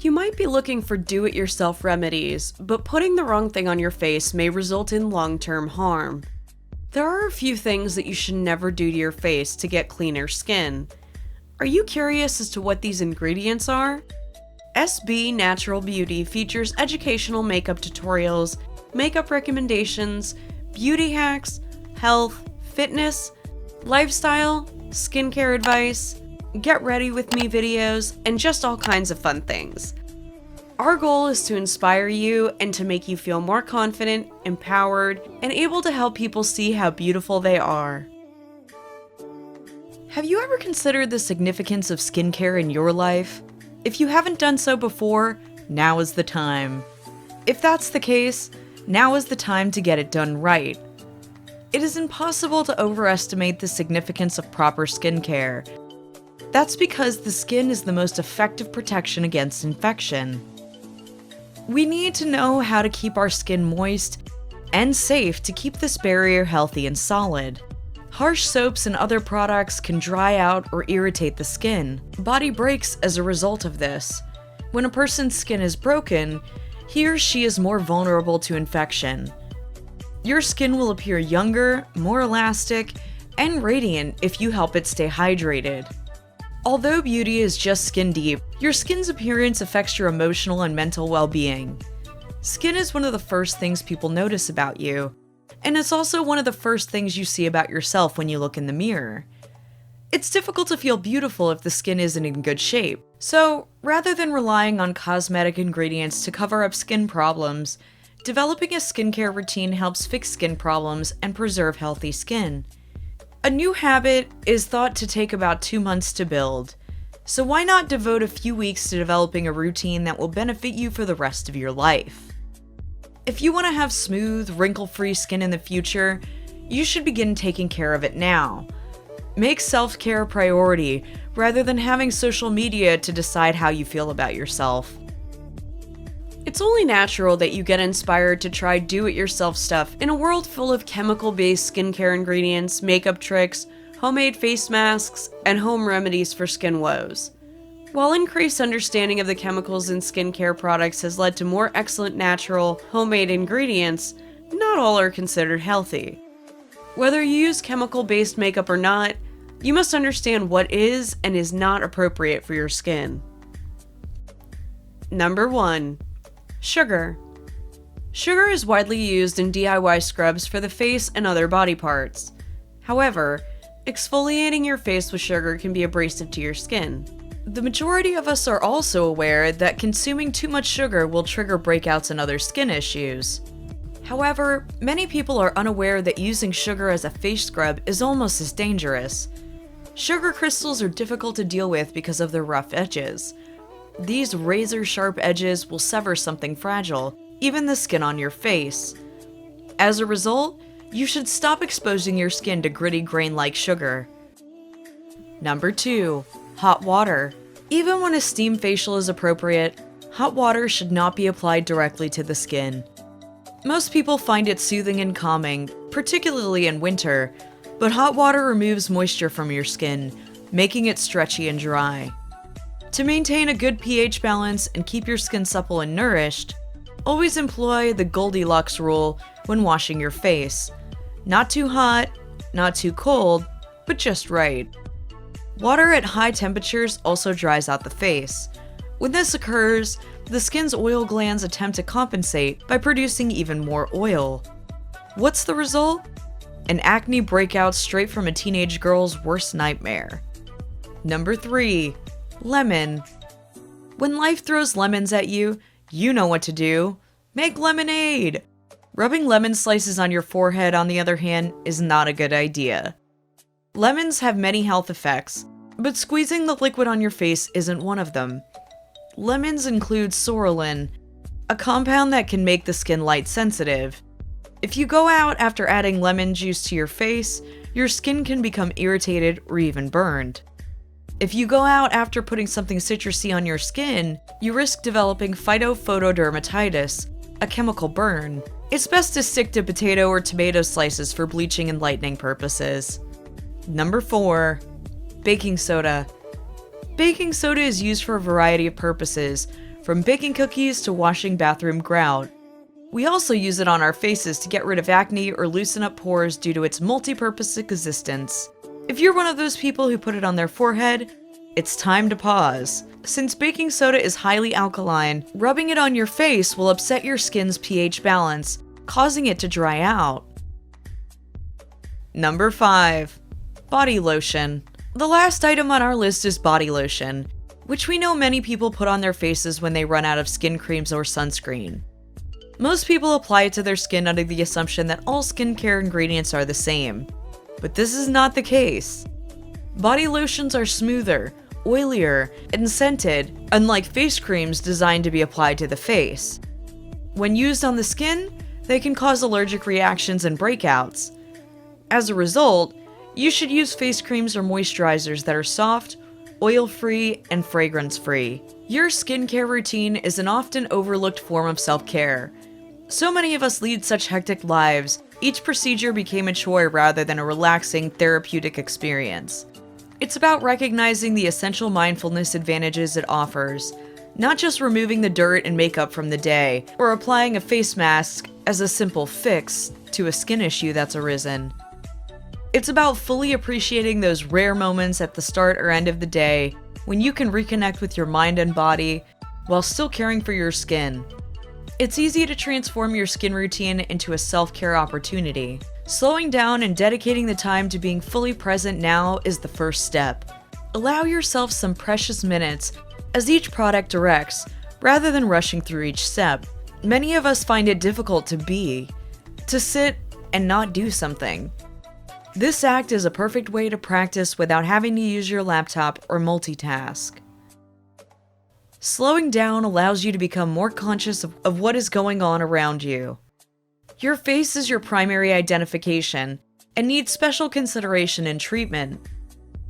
You might be looking for do-it-yourself remedies, but putting the wrong thing on your face may result in long-term harm. There are a few things that you should never do to your face to get cleaner skin. Are you curious as to what these ingredients are? SB Natural Beauty features educational makeup tutorials, makeup recommendations, beauty hacks, health, fitness, lifestyle, skincare advice, get ready with me videos, and just all kinds of fun things. Our goal is to inspire you and to make you feel more confident, empowered, and able to help people see how beautiful they are. Have you ever considered the significance of skincare in your life? If you haven't done so before, now is the time. If that's the case, now is the time to get it done right. It is impossible to overestimate the significance of proper skincare. That's because the skin is the most effective protection against infection. We need to know how to keep our skin moist and safe to keep this barrier healthy and solid. Harsh soaps and other products can dry out or irritate the skin. Body breaks as a result of this. When a person's skin is broken, he or she is more vulnerable to infection. Your skin will appear younger, more elastic, and radiant if you help it stay hydrated. Although beauty is just skin deep, your skin's appearance affects your emotional and mental well-being. Skin is one of the first things people notice about you, and it's also one of the first things you see about yourself when you look in the mirror. It's difficult to feel beautiful if the skin isn't in good shape, so rather than relying on cosmetic ingredients to cover up skin problems, developing a skincare routine helps fix skin problems and preserve healthy skin. A new habit is thought to take about 2 months to build, so why not devote a few weeks to developing a routine that will benefit you for the rest of your life? If you want to have smooth, wrinkle-free skin in the future, you should begin taking care of it now. Make self-care a priority rather than having social media to decide how you feel about yourself. It's only natural that you get inspired to try do-it-yourself stuff in a world full of chemical-based skincare ingredients, makeup tricks, homemade face masks, and home remedies for skin woes. While increased understanding of the chemicals in skincare products has led to more excellent natural, homemade ingredients, not all are considered healthy. Whether you use chemical-based makeup or not, you must understand what is and is not appropriate for your skin. Number 1. Sugar. Sugar is widely used in DIY scrubs for the face and other body parts. However, exfoliating your face with sugar can be abrasive to your skin. The majority of us are also aware that consuming too much sugar will trigger breakouts and other skin issues. However, many people are unaware that using sugar as a face scrub is almost as dangerous. Sugar crystals are difficult to deal with because of their rough edges. These razor-sharp edges will sever something fragile, even the skin on your face. As a result, you should stop exposing your skin to gritty grain-like sugar. Number 2. Hot water. Even when a steam facial is appropriate, hot water should not be applied directly to the skin. Most people find it soothing and calming, particularly in winter, but hot water removes moisture from your skin, making it stretchy and dry. To maintain a good pH balance and keep your skin supple and nourished, always employ the Goldilocks rule when washing your face. Not too hot, not too cold, but just right. Water at high temperatures also dries out the face. When this occurs, the skin's oil glands attempt to compensate by producing even more oil. What's the result? An acne breakout straight from a teenage girl's worst nightmare. Number 3. Lemon. When life throws lemons at you, you know what to do. Make lemonade! Rubbing lemon slices on your forehead, on the other hand, is not a good idea. Lemons have many health effects, but squeezing the liquid on your face isn't one of them. Lemons include psoralen, a compound that can make the skin light sensitive. If you go out after adding lemon juice to your face, your skin can become irritated or even burned. If you go out after putting something citrusy on your skin, you risk developing phytophotodermatitis, a chemical burn. It's best to stick to potato or tomato slices for bleaching and lightening purposes. Number 4. Baking soda. Baking soda is used for a variety of purposes, from baking cookies to washing bathroom grout. We also use it on our faces to get rid of acne or loosen up pores due to its multi-purpose existence. If you're one of those people who put it on their forehead, it's time to pause. Since baking soda is highly alkaline, rubbing it on your face will upset your skin's pH balance, causing it to dry out. Number 5. Body lotion. The last item on our list is body lotion, which we know many people put on their faces when they run out of skin creams or sunscreen. Most people apply it to their skin under the assumption that all skincare ingredients are the same, but this is not the case. Body lotions are smoother, oilier, and scented, unlike face creams designed to be applied to the face. When used on the skin, they can cause allergic reactions and breakouts. As a result, you should use face creams or moisturizers that are soft, oil-free, and fragrance-free. Your skincare routine is an often overlooked form of self-care. So many of us lead such hectic lives, each procedure became a chore rather than a relaxing, therapeutic experience. It's about recognizing the essential mindfulness advantages it offers, not just removing the dirt and makeup from the day, or applying a face mask as a simple fix to a skin issue that's arisen. It's about fully appreciating those rare moments at the start or end of the day when you can reconnect with your mind and body while still caring for your skin. It's easy to transform your skin routine into a self-care opportunity. Slowing down and dedicating the time to being fully present now is the first step. Allow yourself some precious minutes as each product directs, rather than rushing through each step. Many of us find it difficult to sit and not do something. This act is a perfect way to practice without having to use your laptop or multitask. Slowing down allows you to become more conscious of what is going on around you. Your face is your primary identification and needs special consideration and treatment.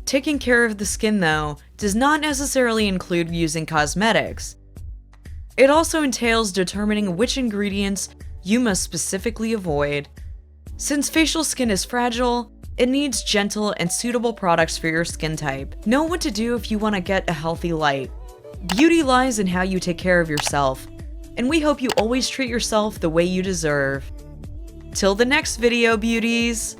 Taking care of the skin, though, does not necessarily include using cosmetics. It also entails determining which ingredients you must specifically avoid. Since facial skin is fragile, it needs gentle and suitable products for your skin type. Know what to do if you want to get a healthy light. Beauty lies in how you take care of yourself, and we hope you always treat yourself the way you deserve. Till the next video, beauties!